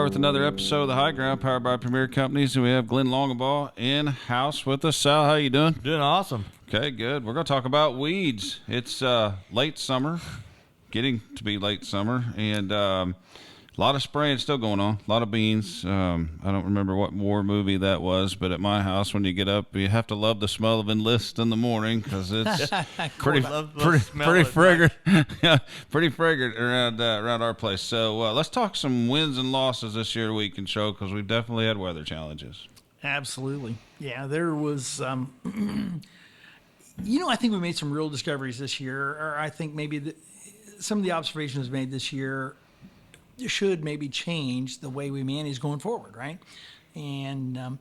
with another episode of The High Ground, powered by Premier Companies, and we have Glenn Longabaugh in house with us. Sal, how you doing? Doing awesome. Okay, good. We're going to talk about weeds. It's late summer, getting to be late summer, and a lot of spraying still going on, a lot of beans. I don't remember what war movie that was, but at my house, when you get up, you have to love the smell of Enlist in the morning because it's pretty fragrant. Yeah, pretty fragrant around our place. So let's talk some wins and losses this year we can show because we've definitely had weather challenges. Absolutely. Yeah, there was, I think we made some real discoveries this year, or I think maybe some of the observations made this year should maybe change the way we manage going forward, right? And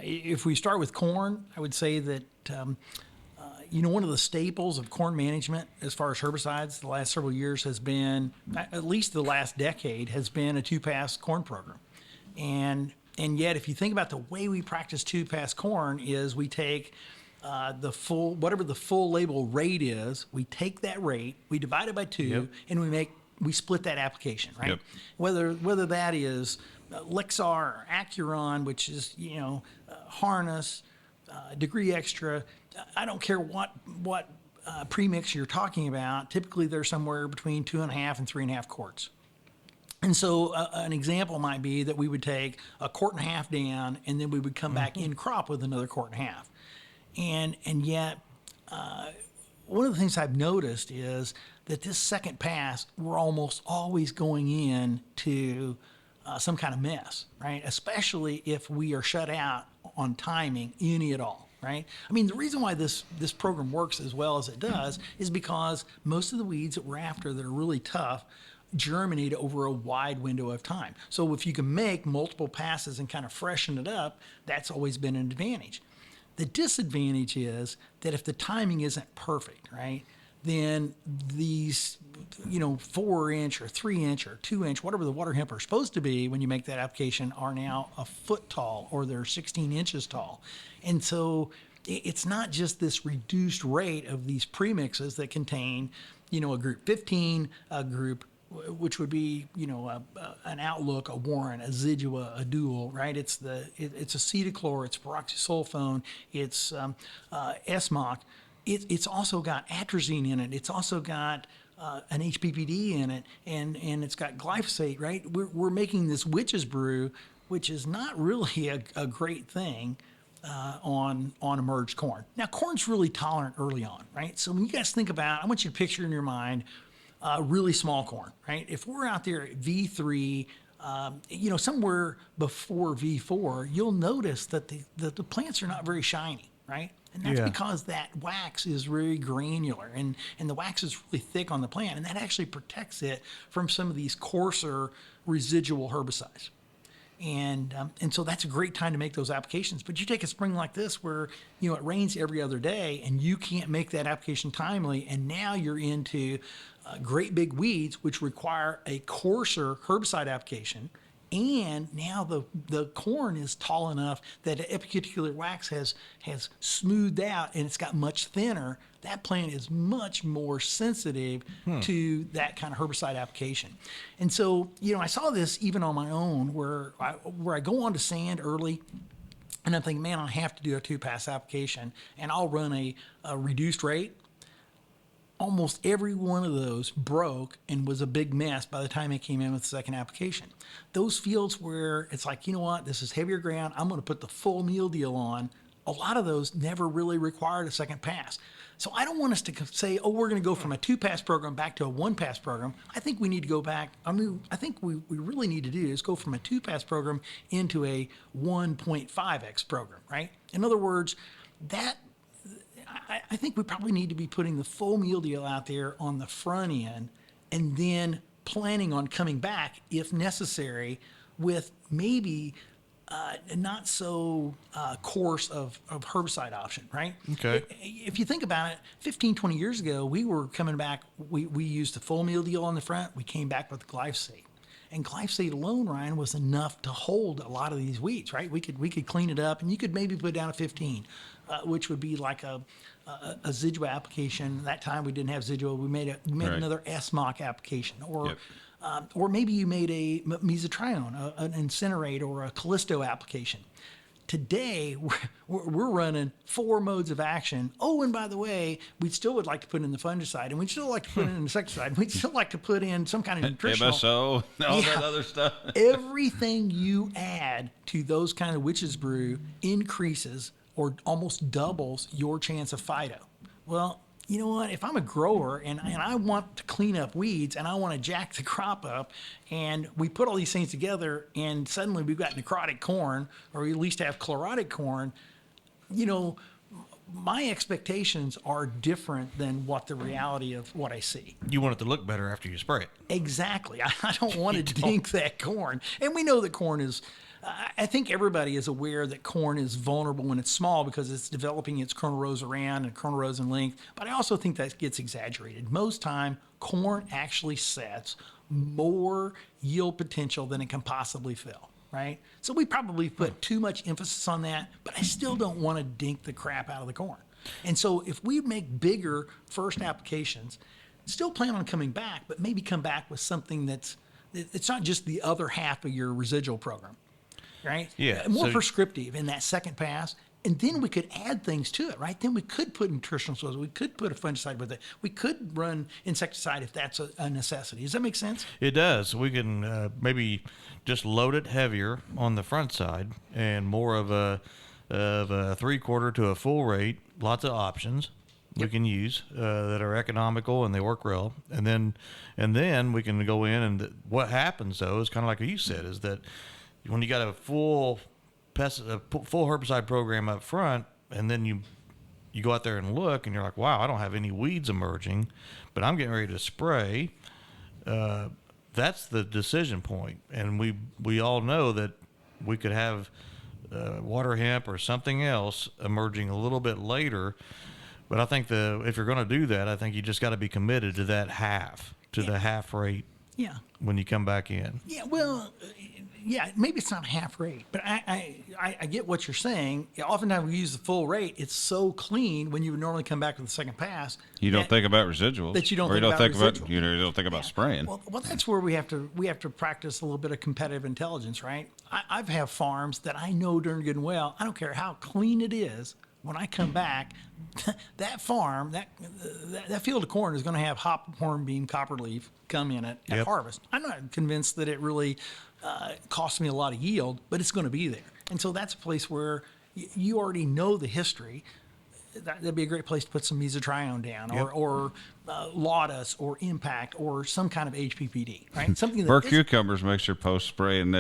if we start with corn, I would say that, one of the staples of corn management as far as herbicides the last several years has been, at least the last decade, has been a two-pass corn program. And yet, if you think about the way we practice two-pass corn is we take whatever the full label rate is, we take that rate, we divide it by 2, and we split that application, right? Yep. Whether that is Lexar or Acuron, which is Harness, Degree Extra, I don't care what premix you're talking about. Typically, they're somewhere between 2.5 and 3.5 quarts. And so an example might be that we would take 1.5 quarts down, and then we would come back in crop with another 1.5 quarts. And yet, one of the things I've noticed is that this second pass, we're almost always going into some kind of mess, right? Especially if we are shut out on timing, any at all, right? I mean, the reason why this program works as well as it does is because most of the weeds that we're after that are really tough germinate over a wide window of time. So if you can make multiple passes and kind of freshen it up, that's always been an advantage. The disadvantage is that if the timing isn't perfect, right, then these, 4-inch or 3-inch or 2-inch, whatever the water hemp are supposed to be when you make that application, are now a foot tall or they're 16 inches tall. And so it's not just this reduced rate of these premixes that contain, a group 15, a group which would be, an Outlook, a Warren, a Zidua, a Dual, right? It's acetochlor, it's peroxysulfone, it's SMOC. It's also got atrazine in it. It's also got an HPPD in it, and it's got glyphosate, right? We're making this witch's brew, which is not really a great thing on emerged corn. Now, corn's really tolerant early on, right? So when you guys think about, I want you to picture in your mind really small corn, right? If we're out there at V3, somewhere before V4, you'll notice that the plants are not very shiny, right? And that's because that wax is very granular and the wax is really thick on the plant, and that actually protects it from some of these coarser residual herbicides. And so that's a great time to make those applications. But you take a spring like this where, it rains every other day and you can't make that application timely, and now you're into great big weeds, which require a coarser herbicide application. And now the corn is tall enough that the epicuticular wax has smoothed out and it's got much thinner. That plant is much more sensitive to that kind of herbicide application. And so, I saw this even on my own where I go onto sand early, and I'm thinking, man, I have to do a 2-pass application, and I'll run a reduced rate. Almost every one of those broke and was a big mess by the time I came in with the second application. Those fields where it's like, this is heavier ground, I'm going to put the full meal deal on, a lot of those never really required a second pass. So I don't want us to say, we're going to go from a 2-pass program back to a 1-pass program. I think we need to go back. I think we really need to do is go from a 2-pass program into a 1.5x program, right? In other words, I think we probably need to be putting the full meal deal out there on the front end and then planning on coming back, if necessary, with maybe not so coarse of herbicide option, right? Okay. If you think about it, 15, 20 years ago, we were coming back, we used the full meal deal on the front, we came back with glyphosate. And glyphosate alone, Ryan, was enough to hold a lot of these weeds, right? We could clean it up, and you could maybe put down a 15, which would be like a Zidua application. That time we didn't have Zidua. We made Right. another SMOC application, or Or maybe you made a mesotrione, an incinerate, or a Callisto application. Today, we're running 4 modes of action. Oh, and by the way, we still would like to put in the fungicide, and we'd still like to put in an insecticide. We'd still like to put in some kind of nutritional. MSO, all that other stuff. Everything you add to those kind of witch's brew increases or almost doubles your chance of phyto. Well, you know what? If I'm a grower and I want to clean up weeds and I want to jack the crop up, and we put all these things together and suddenly we've got necrotic corn, or we at least have chlorotic corn, you know, my expectations are different than what the reality of what I see. You want it to look better after you spray it. Exactly. I don't want to dink that corn. And we know that corn is, I think everybody is aware that corn is vulnerable when it's small because it's developing its kernel rows around and kernel rows in length. But I also think that gets exaggerated. Most time, corn actually sets more yield potential than it can possibly fill, right? So we probably put too much emphasis on that, but I still don't want to dink the crap out of the corn. And so if we make bigger first applications, still plan on coming back, but maybe come back with something it's not just the other half of your residual program. Right? Yeah. More prescriptive in that second pass. And then we could add things to it, right? Then we could put nutritional soils. We could put a fungicide with it. We could run insecticide if that's a necessity. Does that make sense? It does. We can maybe just load it heavier on the front side and more of a 3/4 to a full rate. Lots of options we can use that are economical and they work well. And then we can go in, and what happens though is kind of like what you said, is that when you got a full herbicide program up front, and then you go out there and look, and you're like, wow, I don't have any weeds emerging, but I'm getting ready to spray. That's the decision point. And we all know that we could have water hemp or something else emerging a little bit later. But I think if you're going to do that, I think you just got to be committed to that the half rate. Yeah. When you come back in. Yeah, well, yeah, maybe it's not half rate, but I get what you're saying. Oftentimes we use the full rate. It's so clean when you would normally come back with the second pass. You don't think about residuals. That you don't or think about residuals. You don't think about spraying. Well, that's where we have to practice a little bit of competitive intelligence, right? I've have farms that I know darn good and well. I don't care how clean it is. When I come back, that farm, that field of corn is going to have hop, hornbeam, copperleaf come in it at harvest. I'm not convinced that it really costs me a lot of yield, but it's going to be there. And so that's a place where you already know the history. That'd be a great place to put some mesotrione down, or Lautus, or Impact, or some kind of HPPD, right? Something that Burr cucumbers makes your post spray, and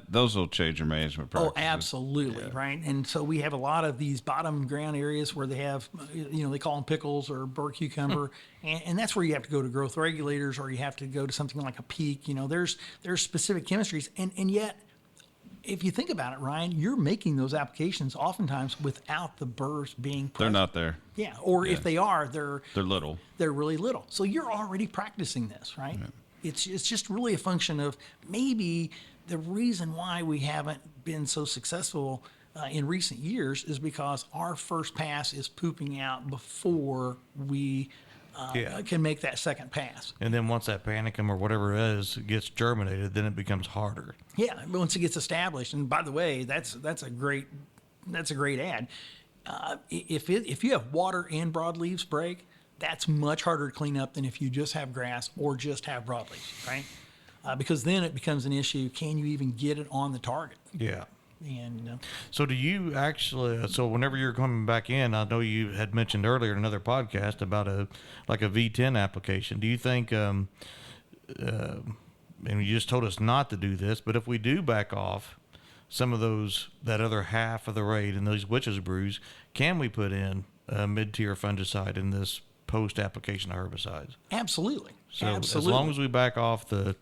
those will change your management practices. Oh, absolutely, right. And so we have a lot of these bottom ground areas where they have, they call them pickles or Burr cucumber, and that's where you have to go to growth regulators, or you have to go to something like a peak. There's specific chemistries, and yet, if you think about it, Ryan, you're making those applications oftentimes without the burrs being present. They're not there. Yeah, or if they are, they're little. They're really little. So you're already practicing this, right? Yeah. It's just really a function of maybe the reason why we haven't been so successful in recent years is because our first pass is pooping out before we can make that second pass. And then once that panicum or whatever it is gets germinated, then it becomes harder. Yeah, once it gets established. And by the way, that's a great ad. If you have water and broadleaves break, that's much harder to clean up than if you just have grass or just have broadleaves, right? Because then it becomes an issue. Can you even get it on the target? Yeah. And so do you actually, so whenever you're coming back in, I know you had mentioned earlier in another podcast about a V10 application. Do you think, and you just told us not to do this, but if we do back off some of that other half of the rate in those witches brews, can we put in a mid-tier fungicide in this post-application of herbicides? Absolutely. So Absolutely. as long as we back off the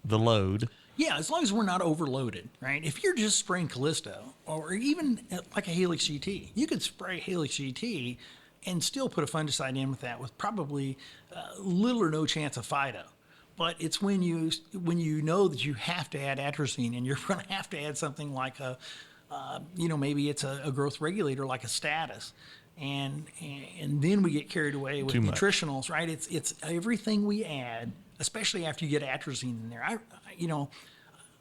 load. Yeah, as long as we're not overloaded, right? If you're just spraying Callisto, or even like a Helix GT, you could spray Helix GT and still put a fungicide in with that with probably little or no chance of phyto. But it's when you know that you have to add atrazine, and you're going to have to add something like maybe it's a growth regulator like a status, and then we get carried away with nutritionals, right? It's everything we add especially after you get atrazine in there.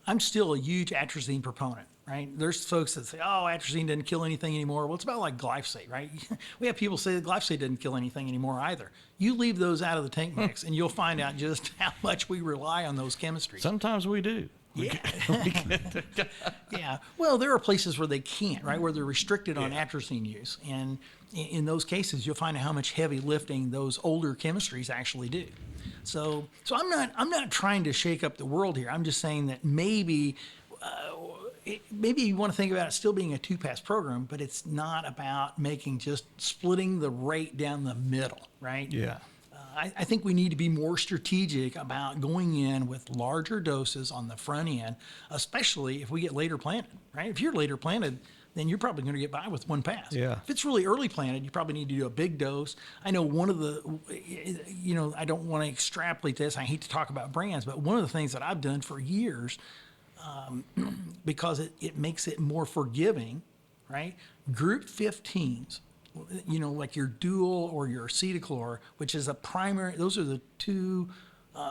I'm still a huge atrazine proponent, right? There's folks that say, oh, atrazine doesn't kill anything anymore. Well, it's about like glyphosate, right? We have people say that glyphosate doesn't kill anything anymore either. You leave those out of the tank mix and you'll find out just how much we rely on those chemistries. Sometimes we do. Yeah. Yeah. Well, there are places where they can't, right? Where they're restricted on atrazine use. And in those cases, you'll find out how much heavy lifting those older chemistries actually do. So I'm not trying to shake up the world here. I'm just saying that maybe you want to think about it still being a 2-pass program, but it's not about splitting the rate down the middle, right? Yeah. I think we need to be more strategic about going in with larger doses on the front end, especially if we get later planted, right? If you're later planted, then you're probably going to get by with 1 pass. Yeah. If it's really early planted, you probably need to do a big dose. I know one of the, I don't want to extrapolate this. I hate to talk about brands, but one of the things that I've done for years, because it makes it more forgiving, right? Group 15s, like your dual or your acetylchlor, which is a primary, those are the 2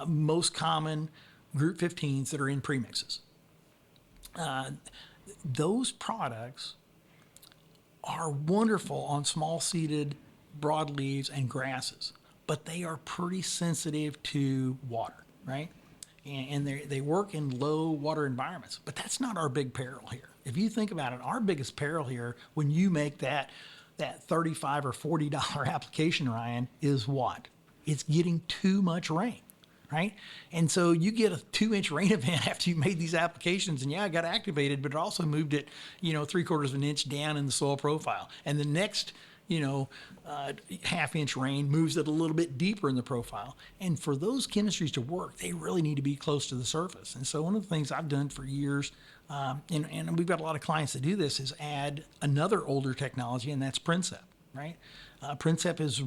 most common group 15s that are in premixes. Those products are wonderful on small seeded broadleaves and grasses, but they are pretty sensitive to water, right? And they work in low water environments, but that's not our big peril here. If you think about it, our biggest peril here when you make that $35 or $40 application, Ryan, is what? It's getting too much rain, right? And so you get a 2-inch rain event after you made these applications, and it got activated, but it also moved it, 3/4 of an inch down in the soil profile. And the next, half-inch rain moves it a little bit deeper in the profile. And for those chemistries to work, they really need to be close to the surface. And so one of the things I've done for years, and we've got a lot of clients that do this, is add another older technology, and that's Princep, right? Princep is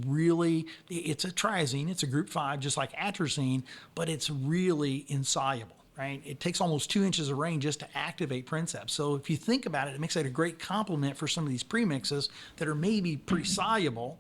it's a triazine, it's a group 5, just like atrazine, but it's really insoluble, right? It takes almost 2 inches of rain just to activate Princep. So if you think about it, it makes it a great complement for some of these premixes that are maybe pretty soluble.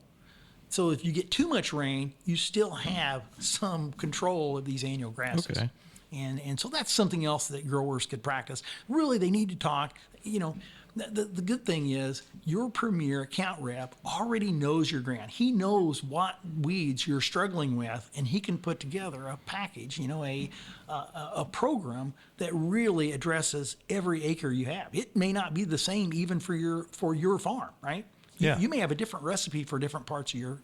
So if you get too much rain, you still have some control of these annual grasses. Okay. And so that's something else that growers could practice. Really, they need to talk, the good thing is your Premier account rep already knows your ground. He knows what weeds you're struggling with, and he can put together a package, a program that really addresses every acre you have. It may not be the same even for your farm, right? Yeah. You may have a different recipe for different parts of your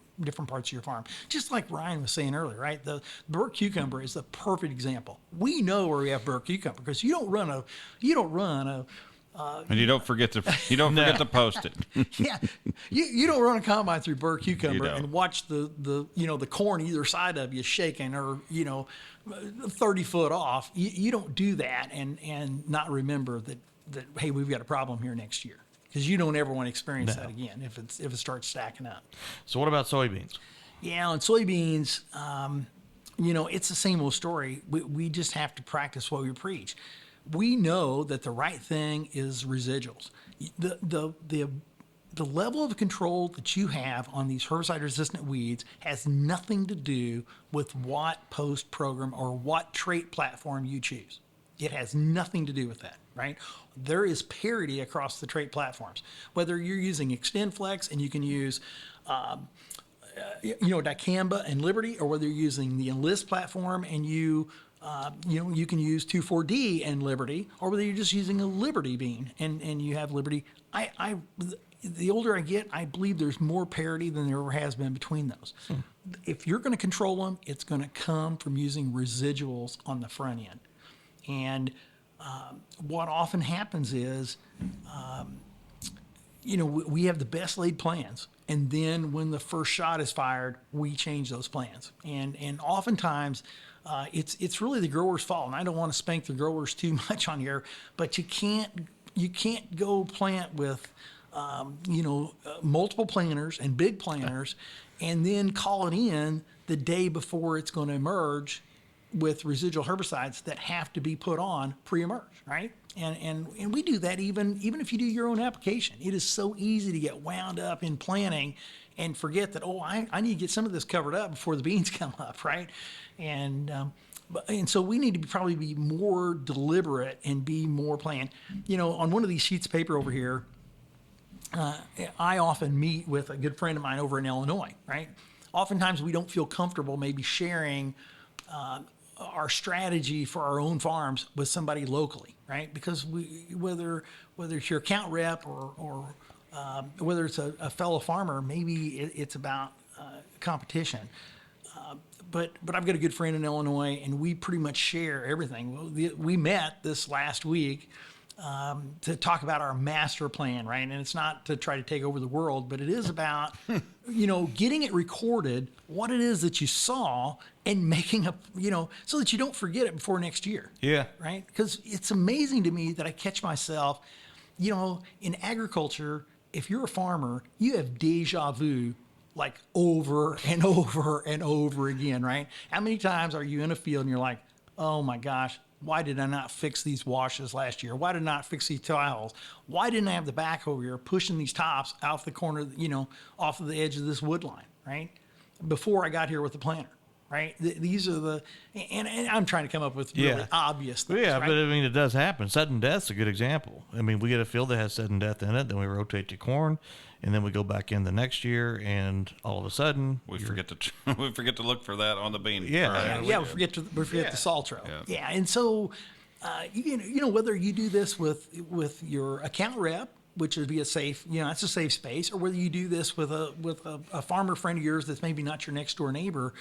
farm. Just like Ryan was saying earlier, right? The burr cucumber is the perfect example. We know where we have burr cucumber because you don't run a and you don't forget to post it. yeah, you don't run a combine through burr cucumber You don't. and watch the corn either side of you shaking or 30 foot off. You don't do that and not remember that hey, we've got a problem here next year, because you don't ever want to experience that again if it starts stacking up. So what about soybeans? Yeah, on soybeans, it's the same old story. We just have to practice what we preach. We know that the right thing is residuals. The level of control that you have on these herbicide-resistant weeds has nothing to do with what post program or what trait platform you choose. It has nothing to do with that, right? There is parity across the trait platforms. Whether you're using XtendFlex and you can use dicamba and Liberty, or whether you're using the Enlist platform and you can use 2,4-D and Liberty, or whether you're just using a Liberty bean and you have Liberty. The older I get, I believe there's more parity than there ever has been between those. If you're going to control them, it's going to come from using residuals on the front end. And what often happens is, we have the best laid plans, and then when the first shot is fired, we change those plans. And oftentimes, it's really the grower's fault. And I don't want to spank the growers too much on here, but you can't go plant with multiple planters and big planters, and then call it in the day before it's going to emerge with residual herbicides that have to be put on pre-emerge, right? And we do that even if you do your own application. It is so easy to get wound up in planning and forget that, I need to get some of this covered up before the beans come up, right? And And so we need to probably be more deliberate and be more planned. On one of these sheets of paper over here, I often meet with a good friend of mine over in Illinois, right? Oftentimes we don't feel comfortable maybe sharing our strategy for our own farms with somebody locally, right? Because whether it's your account rep or whether it's a fellow farmer, maybe it's about competition. But I've got a good friend in Illinois, and we pretty much share everything. Well, we met this last week to talk about our master plan, right? And it's not to try to take over the world, but it is about, getting it recorded, what it is that you saw, and making so that you don't forget it before next year. Yeah. Right? Because it's amazing to me that I catch myself, in agriculture, if you're a farmer, you have deja vu like over and over and over again, right? How many times are you in a field and you're like, oh my gosh, why did I not fix these washes last year? Why did I not fix these tiles? Why didn't I have the backhoe here pushing these tops off the corner, off of the edge of this wood line, right? Before I got here with the planter, right? These are and I'm trying to come up with really obvious things. Yeah, right? but I mean, it does happen. Sudden death's a good example. I mean, we get a field that has sudden death in it, then we rotate to corn, and then we go back in the next year, and all of a sudden We forget to look for that on the bean. Yeah. We forget the saltro. Yeah. And so, whether you do this with your account rep, which would be a safe, it's a safe space, or whether you do this with a farmer friend of yours that's maybe not your next door neighbor,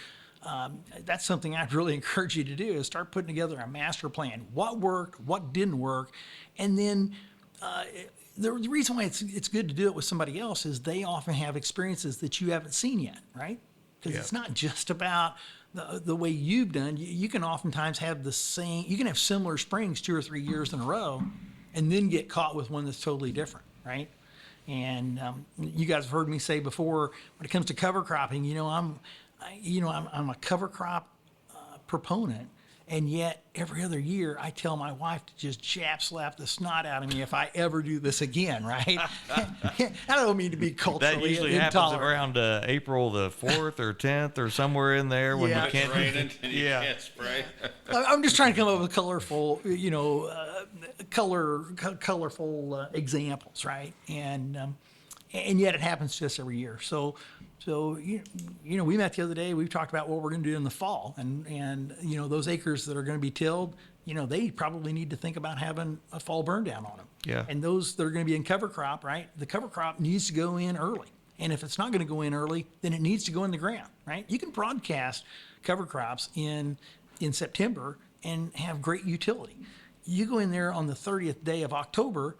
that's something I'd really encourage you to do is start putting together a master plan. What worked, what didn't work, and then the reason why it's good to do it with somebody else is they often have experiences that you haven't seen yet, right? Because it's not just about the way you've done. You can oftentimes have you can have similar springs 2 or 3 years in a row, and then get caught with one that's totally different, right? And you guys have heard me say before, when it comes to cover cropping, I'm a cover crop proponent. And yet, every other year, I tell my wife to just jab slap the snot out of me if I ever do this again, right? I don't mean to be culturally that usually intolerant. happens around April the 4th or 10th or somewhere in there when Yeah. we can't. It's raining and you can't spray. I'm just trying to come up with colorful, colorful examples, right? And yet it happens to us every year. So we met the other day. We've talked about what we're going to do in the fall, and those acres that are going to be tilled, they probably need to think about having a fall burn down on them. Yeah. And those that are going to be in cover crop, right? The cover crop needs to go in early, and if it's not going to go in early, then it needs to go in the ground, right? You can broadcast cover crops in September and have great utility. You go in there on the 30th day of October.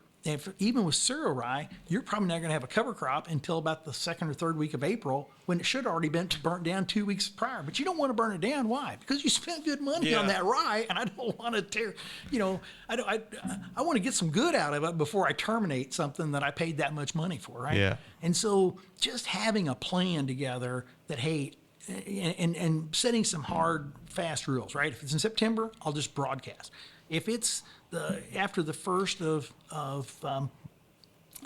Even with cereal rye, you're probably not going to have a cover crop until about the 2nd or 3rd week of April, when it should have already been burnt down 2 weeks prior. But you don't want to burn it down. Why? Because you spent good money on that rye, and I don't want to tear. I want to get some good out of it before I terminate something that I paid that much money for, right? Yeah. And so just having a plan together that, hey, and setting some hard, fast rules, right? If it's in September, I'll just broadcast. If it's after the 1st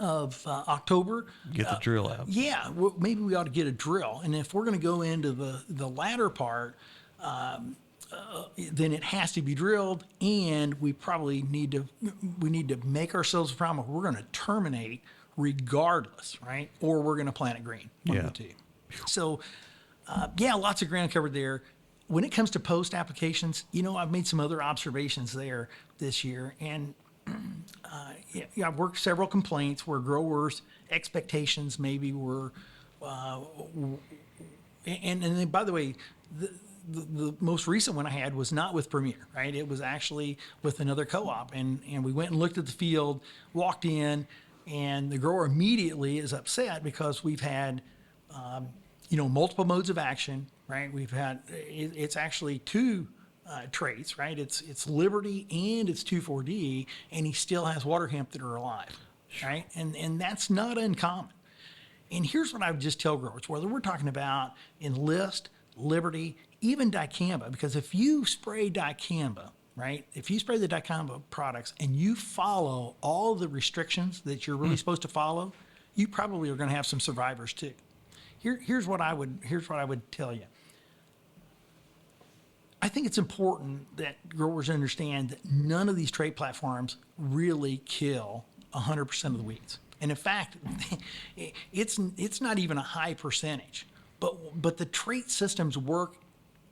of October, Get the drill out. Yeah, maybe we ought to get a drill. And if we're going to go into the latter part, then it has to be drilled, and we probably need to make ourselves a promise. We're going to terminate regardless, right? Or we're going to plant it green. One of the two. So, lots of ground covered there. When it comes to post applications, I've made some other observations there this year, and I've worked several complaints where growers' expectations maybe were, and then, by the way, the most recent one I had was not with Premier, right? It was actually with another co-op, and we went and looked at the field, walked in, and the grower immediately is upset because we've had, multiple modes of action. Right, we've had it's actually 2 traits, right? It's Liberty and it's 2,4-D, and he still has water hemp that are alive, right? And that's not uncommon. And here's what I would just tell growers: whether we're talking about Enlist, Liberty, even dicamba, because if you spray dicamba, right? If you spray the dicamba products and you follow all the restrictions that you're really supposed to follow, you probably are going to have some survivors too. Here's what I would tell you. I think it's important that growers understand that none of these trait platforms really kill 100% of the weeds. And in fact, it's not even a high percentage. But the trait systems work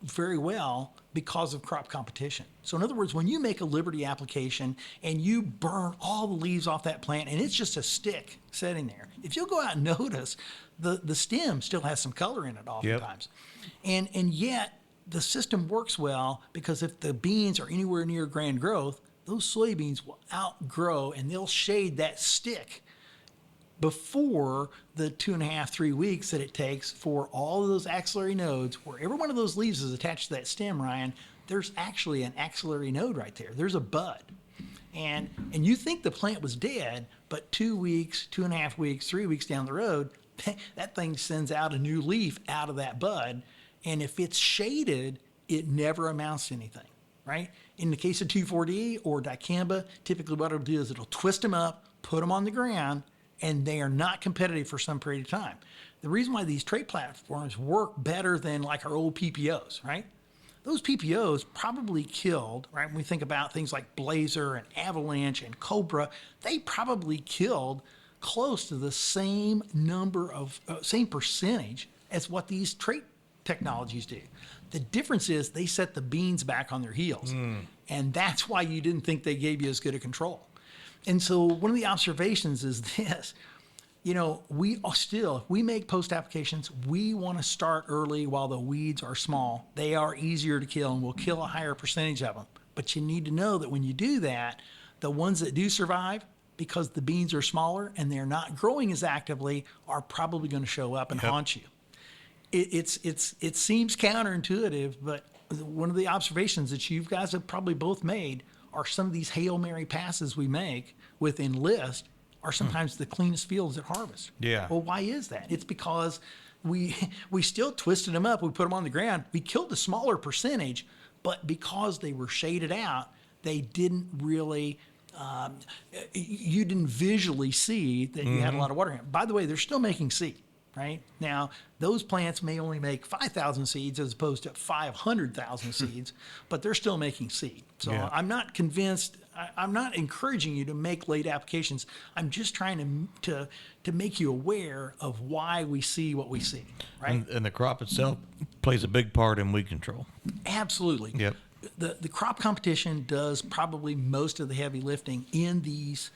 very well because of crop competition. So in other words, when you make a Liberty application and you burn all the leaves off that plant and it's just a stick sitting there, if you'll go out and notice, the stem still has some color in it oftentimes. Yep. And yet the system works well because if the beans are anywhere near grand growth, those soybeans will outgrow and they'll shade that stick before the 2.5, 3 weeks that it takes for all of those axillary nodes, where every one of those leaves is attached to that stem, Ryan, there's actually an axillary node right there. There's a bud. And you think the plant was dead, but 2 weeks, 2.5 weeks, 3 weeks down the road, that thing sends out a new leaf out of that bud. And if it's shaded, it never amounts to anything, right? In the case of 2,4-D or dicamba, typically what it'll do is it'll twist them up, put them on the ground, and they are not competitive for some period of time. The reason why these trait platforms work better than like our old PPOs, right? Those PPOs probably killed, right? When we think about things like Blazer and Avalanche and Cobra, they probably killed close to the same number of, same percentage as what these trait technologies do. The difference is they set the beans back on their heels. And that's why you didn't think they gave you as good a control. And so one of the observations is this, we are still, if we make post applications, we want to start early while the weeds are small. They are easier to kill and we'll kill a higher percentage of them. But you need to know that when you do that, the ones that do survive, because the beans are smaller and they're not growing as actively, are probably going to show up and haunt you. It seems counterintuitive, but one of the observations that you guys have probably both made are some of these Hail Mary passes we make with Enlist are sometimes the cleanest fields at harvest. Yeah. Well, why is that? It's because we still twisted them up. We put them on the ground. We killed a smaller percentage, but because they were shaded out, they didn't really, you didn't visually see that you had a lot of water in it. By the way, they're still making seed. Right? Now, those plants may only make 5,000 seeds as opposed to 500,000 seeds, but they're still making seed. So I'm not convinced, I'm not encouraging you to make late applications. I'm just trying to make you aware of why we see what we see, right? And the crop itself plays a big part in weed control. Absolutely. Yep. The crop competition does probably most of the heavy lifting in these,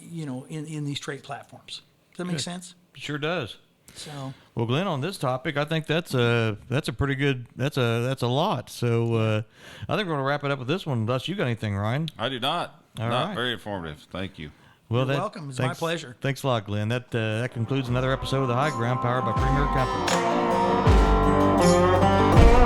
in these trait platforms. Does that make sense? Sure does. So, well, Glenn, on this topic, I think that's a pretty good, that's a lot. So I think we're going to wrap it up with this one, unless you got anything, Ryan. I do not. All not right. Very informative. Thank you. Well, you're welcome. It's my pleasure. Thanks a lot, Glenn. That concludes another episode of The High Ground, powered by Premier Companies.